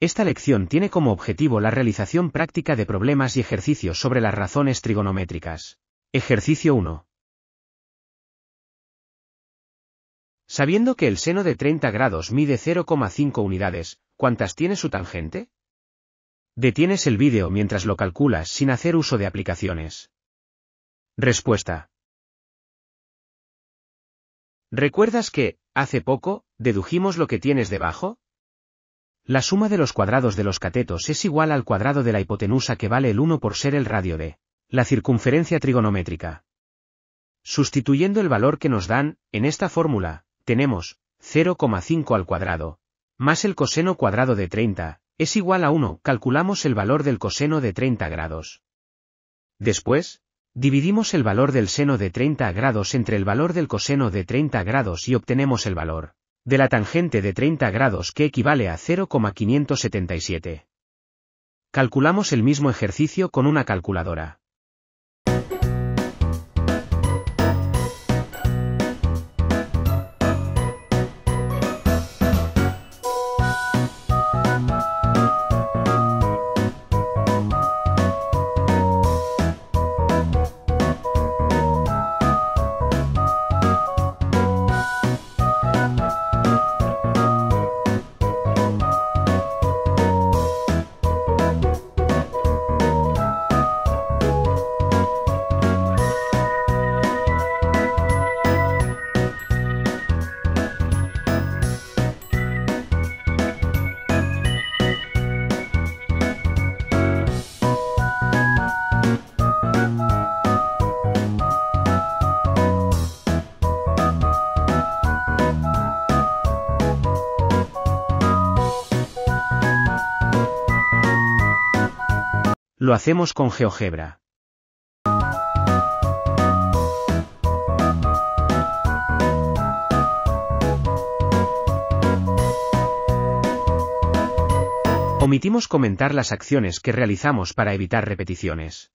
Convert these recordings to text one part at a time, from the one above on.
Esta lección tiene como objetivo la realización práctica de problemas y ejercicios sobre las razones trigonométricas. Ejercicio 1. Sabiendo que el seno de 30 grados mide 0,5 unidades, ¿cuántas tiene su tangente? Detienes el vídeo mientras lo calculas sin hacer uso de aplicaciones. Respuesta. ¿Recuerdas que, hace poco, dedujimos lo que tienes debajo? La suma de los cuadrados de los catetos es igual al cuadrado de la hipotenusa, que vale el 1 por ser el radio de la circunferencia trigonométrica. Sustituyendo el valor que nos dan, en esta fórmula, tenemos 0,5 al cuadrado, más el coseno cuadrado de 30, es igual a 1. Calculamos el valor del coseno de 30 grados. Después, dividimos el valor del seno de 30 grados entre el valor del coseno de 30 grados y obtenemos el valor de la tangente de 30 grados, que equivale a 0,577. Calculamos el mismo ejercicio con una calculadora. Lo hacemos con GeoGebra. Omitimos comentar las acciones que realizamos para evitar repeticiones.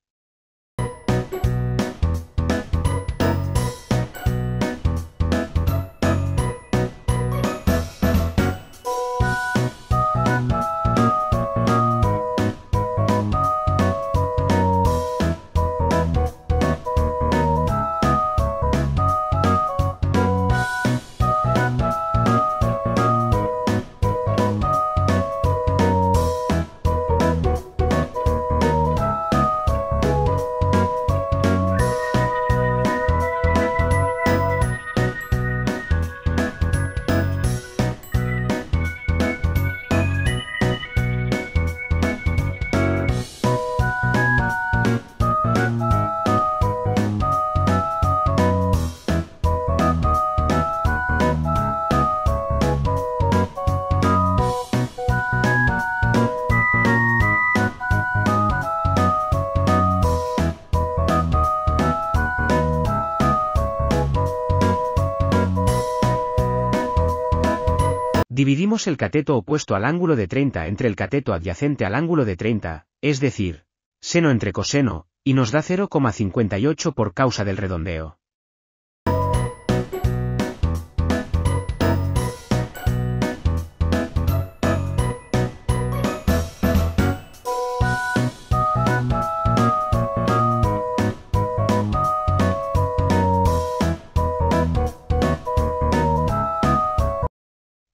Dividimos el cateto opuesto al ángulo de 30 entre el cateto adyacente al ángulo de 30, es decir, seno entre coseno, y nos da 0,58 por causa del redondeo.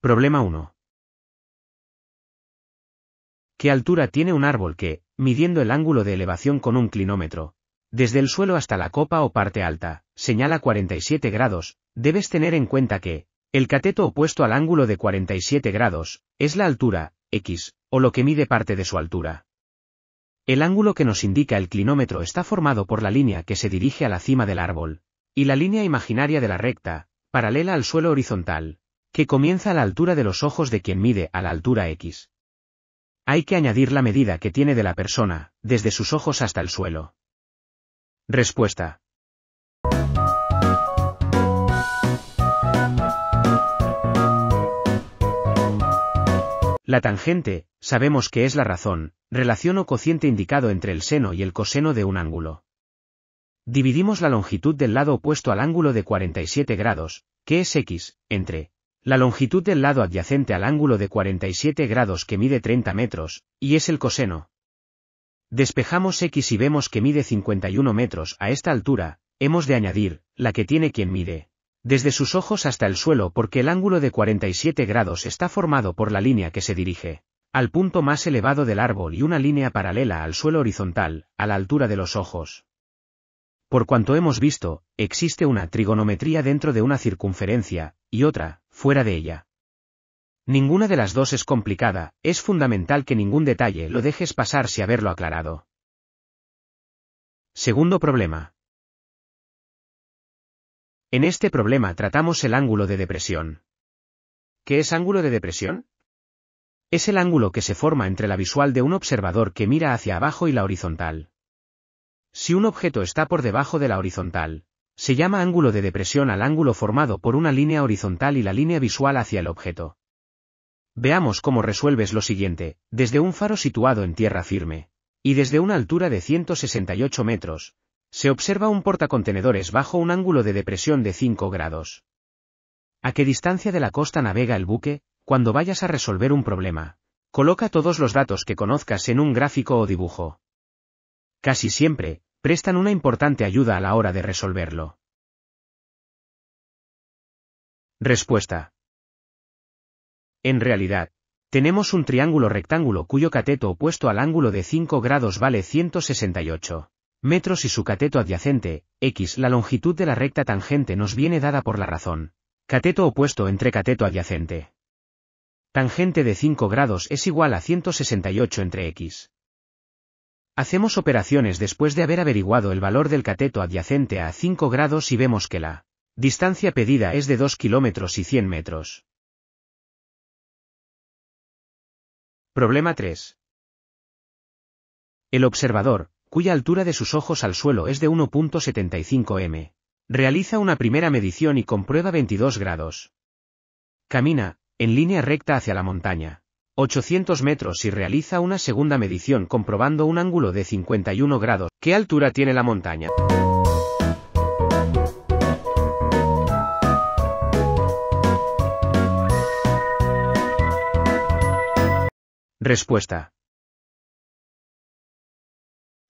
Problema 1. ¿Qué altura tiene un árbol que, midiendo el ángulo de elevación con un clinómetro, desde el suelo hasta la copa o parte alta, señala 47 grados? Debes tener en cuenta que, el cateto opuesto al ángulo de 47 grados, es la altura, x, o lo que mide parte de su altura. El ángulo que nos indica el clinómetro está formado por la línea que se dirige a la cima del árbol, y la línea imaginaria de la recta, paralela al suelo horizontal, que comienza a la altura de los ojos de quien mide a la altura x. Hay que añadir la medida que tiene de la persona, desde sus ojos hasta el suelo. Respuesta. La tangente, sabemos que es la razón, relación o cociente indicado entre el seno y el coseno de un ángulo. Dividimos la longitud del lado opuesto al ángulo de 47 grados, que es x, entre la longitud del lado adyacente al ángulo de 47 grados que mide 30 metros, y es el coseno. Despejamos X y vemos que mide 51 metros. A esta altura, hemos de añadir, la que tiene quien mide desde sus ojos hasta el suelo, porque el ángulo de 47 grados está formado por la línea que se dirige al punto más elevado del árbol y una línea paralela al suelo horizontal, a la altura de los ojos. Por cuanto hemos visto, existe una trigonometría dentro de una circunferencia, y otra, fuera de ella. Ninguna de las dos es complicada, es fundamental que ningún detalle lo dejes pasar sin haberlo aclarado. Segundo problema. En este problema tratamos el ángulo de depresión. ¿Qué es ángulo de depresión? Es el ángulo que se forma entre la visual de un observador que mira hacia abajo y la horizontal. Si un objeto está por debajo de la horizontal, se llama ángulo de depresión al ángulo formado por una línea horizontal y la línea visual hacia el objeto. Veamos cómo resuelves lo siguiente: desde un faro situado en tierra firme, y desde una altura de 168 metros, se observa un portacontenedores bajo un ángulo de depresión de 5 grados. ¿A qué distancia de la costa navega el buque? Cuando vayas a resolver un problema, coloca todos los datos que conozcas en un gráfico o dibujo. Casi siempre, prestan una importante ayuda a la hora de resolverlo. Respuesta. En realidad, tenemos un triángulo rectángulo cuyo cateto opuesto al ángulo de 5 grados vale 168 metros y su cateto adyacente, x. La longitud de la recta tangente nos viene dada por la razón cateto opuesto entre cateto adyacente. Tangente de 5 grados es igual a 168 entre x. Hacemos operaciones después de haber averiguado el valor del cateto adyacente a 5 grados y vemos que la distancia pedida es de 2 kilómetros y 100 metros. Problema 3. El observador, cuya altura de sus ojos al suelo es de 1.75 m, realiza una primera medición y comprueba 22 grados. Camina, en línea recta hacia la montaña, 800 metros y realiza una segunda medición comprobando un ángulo de 51 grados. ¿Qué altura tiene la montaña? Respuesta.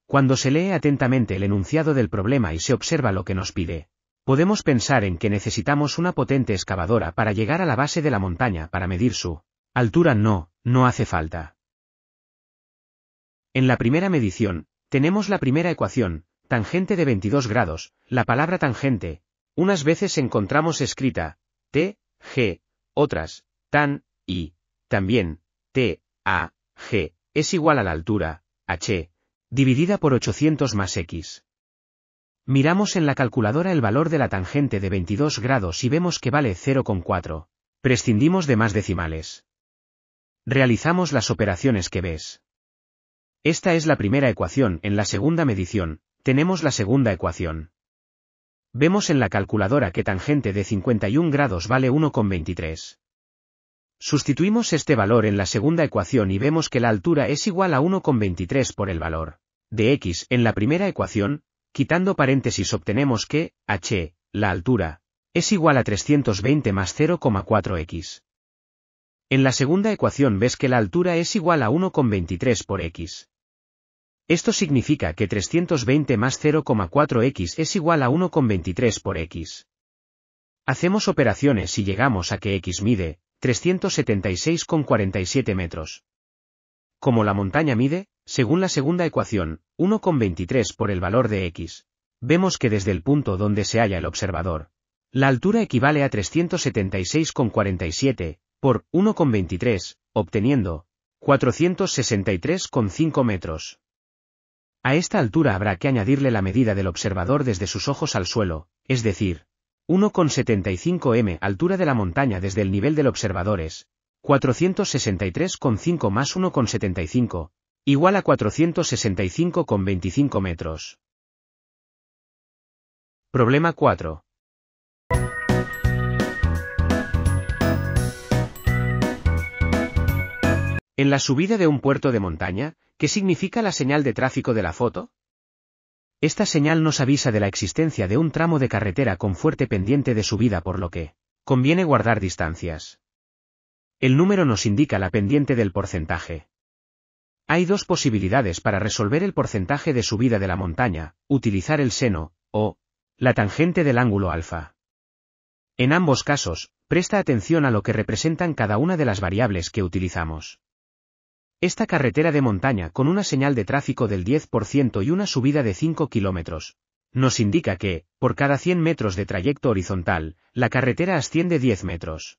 Cuando se lee atentamente el enunciado del problema y se observa lo que nos pide, podemos pensar en que necesitamos una potente excavadora para llegar a la base de la montaña para medir su altura. No hace falta. En la primera medición, tenemos la primera ecuación, tangente de 22 grados, la palabra tangente, unas veces encontramos escrita, t, g, otras, tan, y, también, t, a, g, es igual a la altura, h, dividida por 800 más x. Miramos en la calculadora el valor de la tangente de 22 grados y vemos que vale 0,4. Prescindimos de más decimales. Realizamos las operaciones que ves. Esta es la primera ecuación. En la segunda medición, tenemos la segunda ecuación. Vemos en la calculadora que tangente de 51 grados vale 1,23. Sustituimos este valor en la segunda ecuación y vemos que la altura es igual a 1,23 por el valor de x. En la primera ecuación, quitando paréntesis obtenemos que, h, la altura, es igual a 320 más 0,4x. En la segunda ecuación ves que la altura es igual a 1,23 por x. Esto significa que 320 más 0,4x es igual a 1,23 por x. Hacemos operaciones y llegamos a que x mide 376,47 metros. Como la montaña mide, según la segunda ecuación, 1,23 por el valor de x, vemos que desde el punto donde se halla el observador, la altura equivale a 376,47 por 1,23, obteniendo 463,5 metros. A esta altura habrá que añadirle la medida del observador desde sus ojos al suelo, es decir, 1,75 m. Altura de la montaña desde el nivel del observador es 463,5 más 1,75, igual a 465,25 metros. Problema 4. En la subida de un puerto de montaña, ¿qué significa la señal de tráfico de la foto? Esta señal nos avisa de la existencia de un tramo de carretera con fuerte pendiente de subida, por lo que Conviene guardar distancias. El número nos indica la pendiente del porcentaje. Hay dos posibilidades para resolver el porcentaje de subida de la montaña: utilizar el seno, o la tangente del ángulo alfa. En ambos casos, presta atención a lo que representan cada una de las variables que utilizamos. Esta carretera de montaña con una señal de tráfico del 10% y una subida de 5 kilómetros, nos indica que, por cada 100 metros de trayecto horizontal, la carretera asciende 10 metros.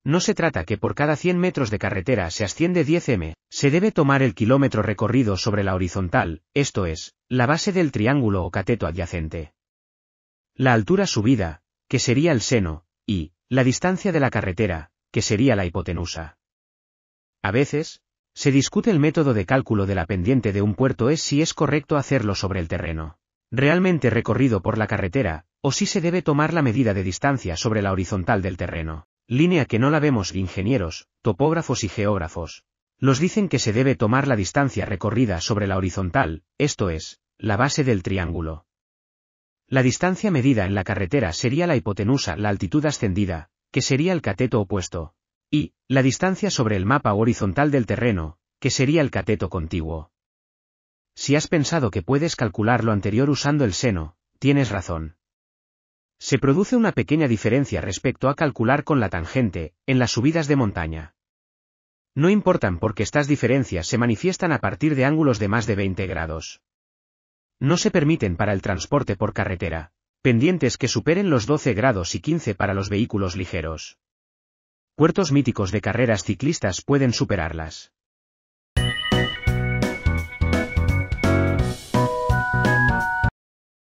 No se trata que por cada 100 metros de carretera se asciende 10 m, se debe tomar el kilómetro recorrido sobre la horizontal, esto es, la base del triángulo o cateto adyacente. La altura subida, que sería el seno, y la distancia de la carretera, que sería la hipotenusa. A veces, se discute el método de cálculo de la pendiente de un puerto es si es correcto hacerlo sobre el terreno realmente recorrido por la carretera, o si se debe tomar la medida de distancia sobre la horizontal del terreno, línea que no la vemos ingenieros, topógrafos y geógrafos. Nos dicen que se debe tomar la distancia recorrida sobre la horizontal, esto es, la base del triángulo. La distancia medida en la carretera sería la hipotenusa, la altitud ascendida, que sería el cateto opuesto, y la distancia sobre el mapa horizontal del terreno, que sería el cateto contiguo. Si has pensado que puedes calcular lo anterior usando el seno, tienes razón. Se produce una pequeña diferencia respecto a calcular con la tangente, en las subidas de montaña. No importan porque estas diferencias se manifiestan a partir de ángulos de más de 20 grados. No se permiten para el transporte por carretera, pendientes que superen los 12 grados y 15 para los vehículos ligeros. Puertos míticos de carreras ciclistas pueden superarlas.